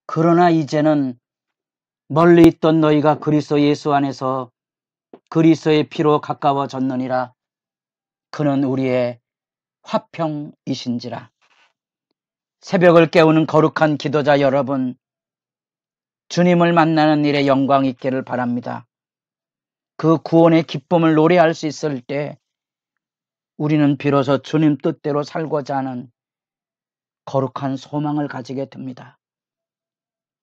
그러나 이제는 멀리 있던 너희가 그리스도 예수 안에서 그리스도의 피로 가까워졌느니라. 그는 우리의 화평이신지라. 새벽을 깨우는 거룩한 기도자 여러분, 주님을 만나는 일에 영광 있기를 바랍니다. 그 구원의 기쁨을 노래할 수 있을 때 우리는 비로소 주님 뜻대로 살고자 하는 거룩한 소망을 가지게 됩니다.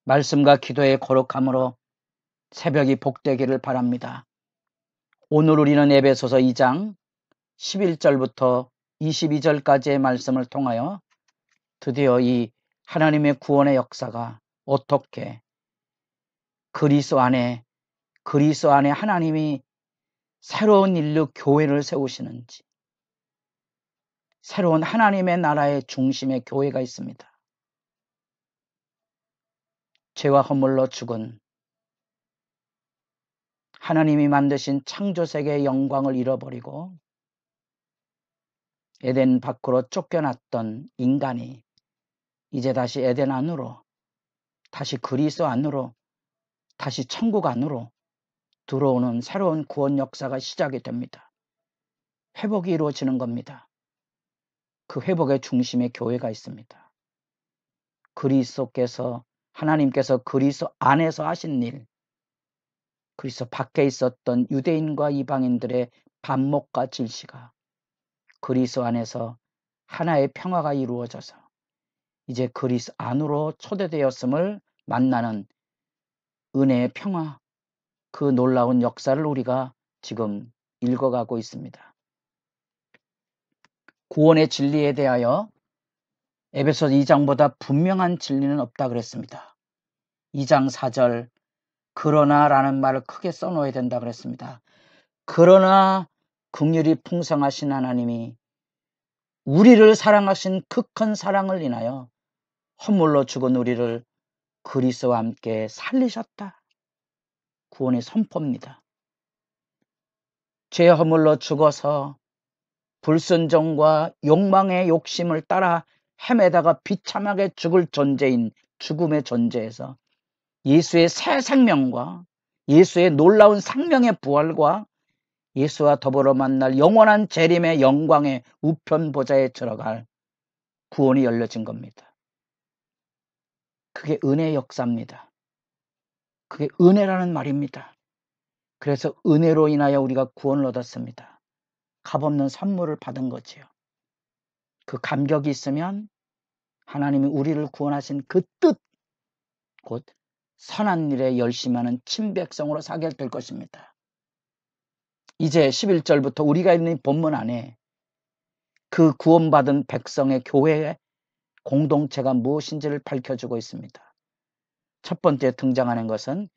말씀과 기도의 거룩함으로 새벽이 복되기를 바랍니다. 오늘 우리는 에베소서 2장 11절부터 22절까지의 말씀을 통하여 드디어 이 하나님의 구원의 역사가 어떻게 그리스도 안에 하나님이 새로운 인류 교회를 세우시는지, 새로운 하나님의 나라의 중심에 교회가 있습니다. 죄와 허물로 죽은 하나님이 만드신 창조세계의 영광을 잃어버리고 에덴 밖으로 쫓겨났던 인간이 이제 다시 에덴 안으로, 다시 그리스도 안으로, 다시 천국 안으로 들어오는 새로운 구원 역사가 시작이 됩니다. 회복이 이루어지는 겁니다. 그 회복의 중심에 교회가 있습니다. 하나님께서 그리스도 안에서 하신 일, 그리스도 밖에 있었던 유대인과 이방인들의 반목과 질시가 그리스도 안에서 하나의 평화가 이루어져서 이제 그리스도 안으로 초대되었음을 만나는 은혜의 평화, 그 놀라운 역사를 우리가 지금 읽어가고 있습니다. 구원의 진리에 대하여 에베소서 2장보다 분명한 진리는 없다 그랬습니다. 2장 4절 그러나라는 말을 크게 써놓아야 된다 그랬습니다. 그러나 긍휼이 풍성하신 하나님이 우리를 사랑하신 그 큰 사랑을 인하여 허물로 죽은 우리를 그리스도와 함께 살리셨다. 구원의 선포입니다. 죄의 허물로 죽어서 불순종과 욕망의 욕심을 따라 헤매다가 비참하게 죽을 존재인 죽음의 존재에서 예수의 새 생명과 예수의 놀라운 생명의 부활과 예수와 더불어 만날 영원한 재림의 영광의 우편 보좌에 들어갈 구원이 열려진 겁니다. 그게 은혜의 역사입니다. 그게 은혜라는 말입니다. 그래서 은혜로 인하여 우리가 구원을 얻었습니다. 값없는 선물을 받은 거지요. 그 감격이 있으면 하나님이 우리를 구원하신 그 뜻, 곧 선한 일에 열심하는 친백성으로 사결될 것입니다. 이제 11절부터 우리가 있는 본문 안에 그 구원받은 백성의 교회의 공동체가 무엇인지를 밝혀주고 있습니다. 첫 번째 등장하는 것은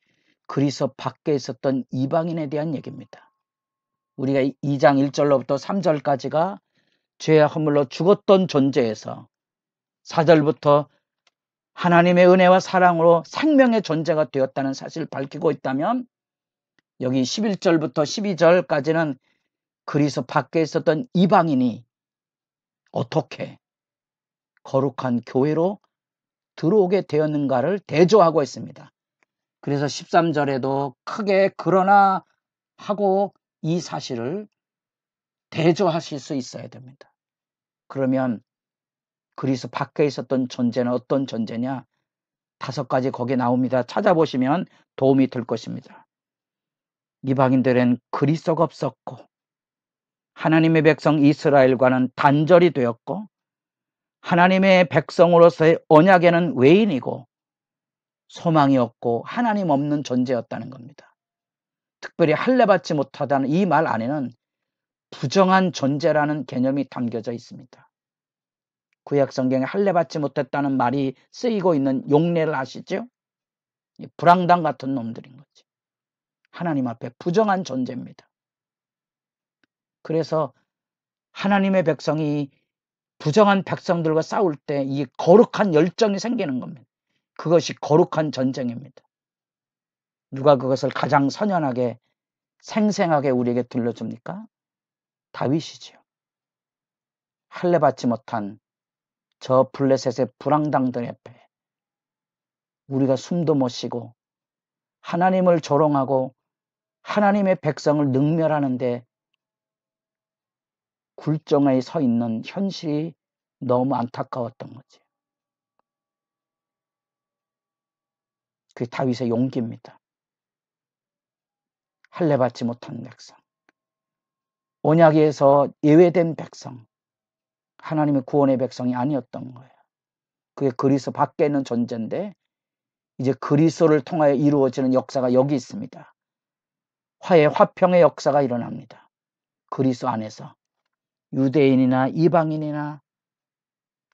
그리스도 밖에 있었던 이방인에 대한 얘기입니다. 우리가 2장 1절로부터 3절까지가 죄와 허물로 죽었던 존재에서 4절부터 하나님의 은혜와 사랑으로 생명의 존재가 되었다는 사실을 밝히고 있다면 여기 11절부터 12절까지는 그리스도 밖에 있었던 이방인이 어떻게 거룩한 교회로 들어오게 되었는가를 대조하고 있습니다. 그래서 13절에도 크게 그러나 하고 이 사실을 대조하실 수 있어야 됩니다. 그러면 그리스도 밖에 있었던 존재는 어떤 존재냐? 5가지 거기에 나옵니다. 찾아보시면 도움이 될 것입니다. 이방인들은 그리스도가 없었고 하나님의 백성 이스라엘과는 단절이 되었고 하나님의 백성으로서의 언약에는 외인이고 소망이 없고 하나님 없는 존재였다는 겁니다. 특별히 할례받지 못하다는 이 말 안에는 부정한 존재라는 개념이 담겨져 있습니다. 구약 성경에 할례받지 못했다는 말이 쓰이고 있는 용례를 아시죠? 불황당 같은 놈들인 거지. 하나님 앞에 부정한 존재입니다. 그래서 하나님의 백성이 부정한 백성들과 싸울 때 이 거룩한 열정이 생기는 겁니다. 그것이 거룩한 전쟁입니다. 누가 그것을 가장 선연하게 생생하게 우리에게 들려줍니까? 다윗이지요. 할례받지 못한 저 블레셋의 불황당들 옆에 우리가 숨도 못 쉬고 하나님을 조롱하고 하나님의 백성을 능멸하는데 굴종에 서 있는 현실이 너무 안타까웠던 거지. 그게 다윗의 용기입니다. 할례받지 못한 백성, 언약에서 예외된 백성, 하나님의 구원의 백성이 아니었던 거예요. 그게 그리스도 밖에 있는 존재인데 이제 그리스도를 통하여 이루어지는 역사가 여기 있습니다. 화해 화평의 역사가 일어납니다. 그리스도 안에서 유대인이나 이방인이나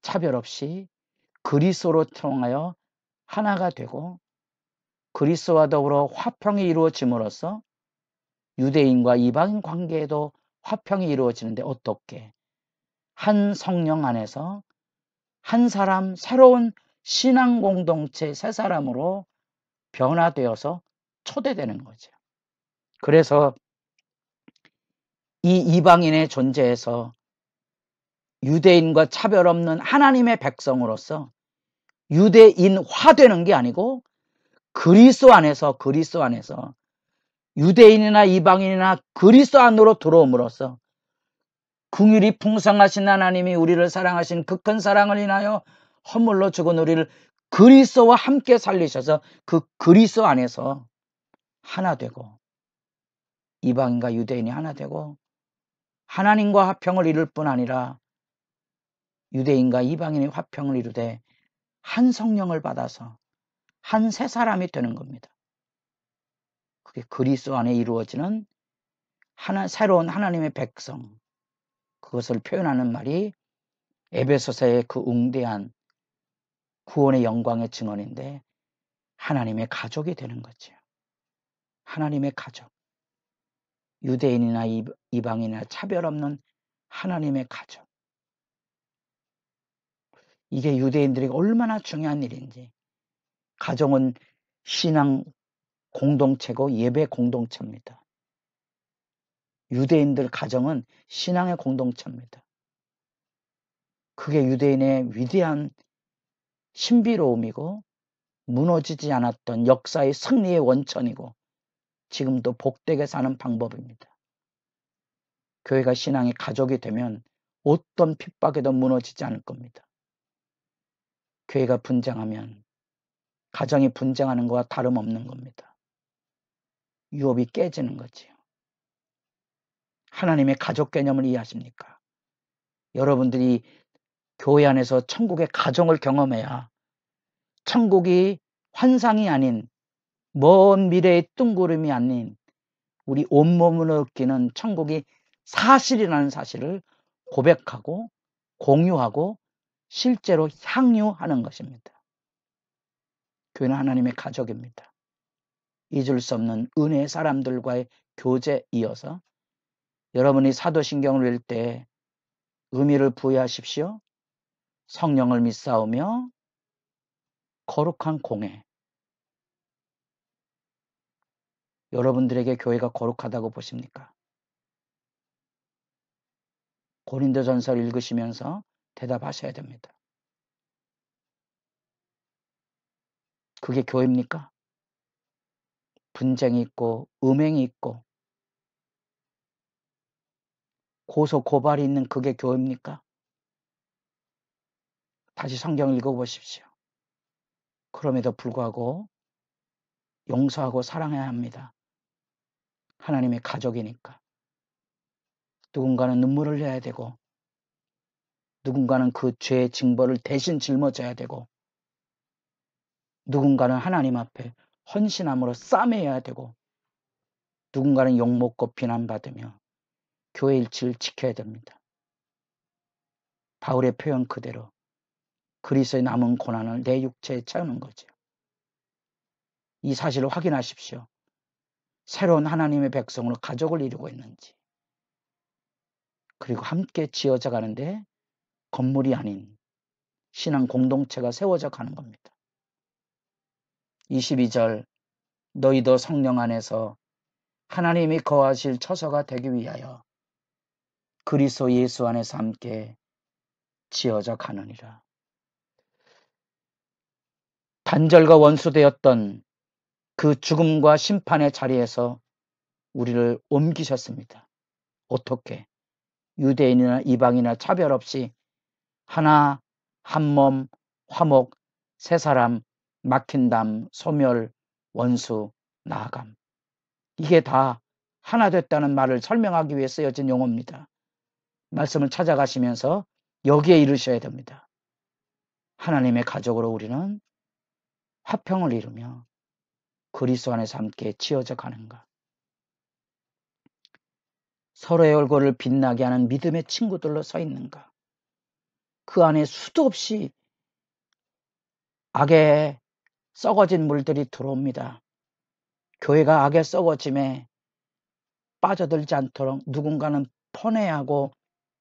차별 없이 그리스도로 통하여 하나가 되고 그리스도와 더불어 화평이 이루어짐으로써 유대인과 이방인 관계에도 화평이 이루어지는데 어떻게? 한 성령 안에서 한 사람 새로운 신앙 공동체 새 사람으로 변화되어서 초대되는 거죠. 그래서 이 이방인의 존재에서 유대인과 차별 없는 하나님의 백성으로서 유대인화되는 게 아니고 그리스도 안에서 유대인이나 이방인이나 그리스도 안으로 들어옴으로써 긍휼이 풍성하신 하나님이 우리를 사랑하신 그 큰 사랑을 인하여 허물로 죽은 우리를 그리스도와 함께 살리셔서 그 그리스도 안에서 하나 되고 이방인과 유대인이 하나 되고 하나님과 화평을 이룰 뿐 아니라 유대인과 이방인의 화평을 이루되 한 성령을 받아서 한 새 사람이 되는 겁니다. 그게 그리스도 안에 이루어지는 새로운 하나님의 백성, 그것을 표현하는 말이 에베소서의 그 웅대한 구원의 영광의 증언인데 하나님의 가족이 되는 거죠. 하나님의 가족. 유대인이나 이방인이나 차별 없는 하나님의 가족. 이게 유대인들에게 얼마나 중요한 일인지. 가정은 신앙 공동체고 예배 공동체입니다. 유대인들 가정은 신앙의 공동체입니다. 그게 유대인의 위대한 신비로움이고 무너지지 않았던 역사의 승리의 원천이고 지금도 복되게 사는 방법입니다. 교회가 신앙의 가족이 되면 어떤 핍박에도 무너지지 않을 겁니다. 교회가 분쟁하면 가정이 분쟁하는 것과 다름없는 겁니다. 유업이 깨지는 거지요. 하나님의 가족 개념을 이해하십니까? 여러분들이 교회 안에서 천국의 가정을 경험해야 천국이 환상이 아닌 먼 미래의 뜬구름이 아닌 우리 온몸으로 느끼는 천국이 사실이라는 사실을 고백하고 공유하고 실제로 향유하는 것입니다. 교회는 하나님의 가족입니다. 잊을 수 없는 은혜의 사람들과의 교제에 이어서 여러분이 사도신경을 읽을 때 의미를 부여하십시오. 성령을 믿사오며 거룩한 공회. 여러분들에게 교회가 거룩하다고 보십니까? 고린도전서 읽으시면서 대답하셔야 됩니다. 그게 교회입니까? 분쟁이 있고 음행이 있고 고소 고발이 있는 그게 교회입니까? 다시 성경 읽어보십시오. 그럼에도 불구하고 용서하고 사랑해야 합니다. 하나님의 가족이니까. 누군가는 눈물을 흘려야 되고 누군가는 그 죄의 징벌을 대신 짊어져야 되고 누군가는 하나님 앞에 헌신함으로 싸매야 되고 누군가는 욕먹고 비난받으며 교회 일치를 지켜야 됩니다. 바울의 표현 그대로 그리스도의 남은 고난을 내 육체에 채우는 거죠. 이 사실을 확인하십시오. 새로운 하나님의 백성으로 가족을 이루고 있는지 그리고 함께 지어져 가는데 건물이 아닌 신앙 공동체가 세워져 가는 겁니다. 22절 너희도 성령 안에서 하나님이 거하실 처소가 되기 위하여 그리스도 예수 안에서 함께 지어져 가느니라. 단절과 원수되었던 그 죽음과 심판의 자리에서 우리를 옮기셨습니다. 어떻게? 유대인이나 이방인이나 차별 없이 하나, 한몸, 화목, 세 사람, 막힌 담, 소멸, 원수, 나아감. 이게 다 하나 됐다는 말을 설명하기 위해 쓰여진 용어입니다. 말씀을 찾아가시면서 여기에 이르셔야 됩니다. 하나님의 가족으로 우리는 화평을 이루며 그리스도 안에서 함께 지어져 가는가. 서로의 얼굴을 빛나게 하는 믿음의 친구들로 서 있는가. 그 안에 수도 없이 악의 썩어진 물들이 들어옵니다. 교회가 악의 썩어짐에 빠져들지 않도록 누군가는 퍼내야 하고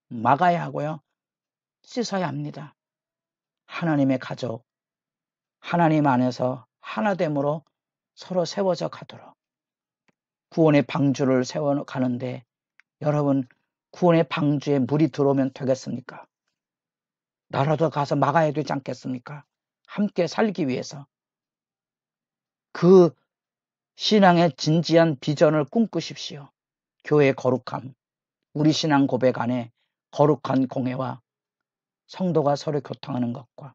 막아야 하고요. 씻어야 합니다. 하나님의 가족, 하나님 안에서 하나됨으로 서로 세워져 가도록 구원의 방주를 세워가는데 여러분 구원의 방주에 물이 들어오면 되겠습니까? 나라도 가서 막아야 되지 않겠습니까? 함께 살기 위해서 그 신앙의 진지한 비전을 꿈꾸십시오. 교회의 거룩함, 우리 신앙 고백 안에 거룩한 공회와 성도가 서로 교통하는 것과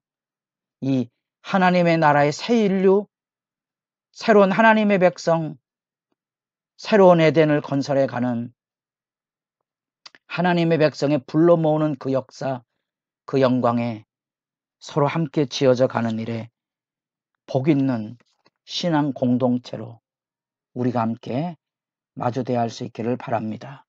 이 하나님의 나라의 새 인류, 새로운 하나님의 백성, 새로운 에덴을 건설해 가는 하나님의 백성의 불러 모으는 그 역사, 그 영광에 서로 함께 지어져 가는 일에 복 있는 신앙 공동체로 우리가 함께 마주대할 수 있기를 바랍니다.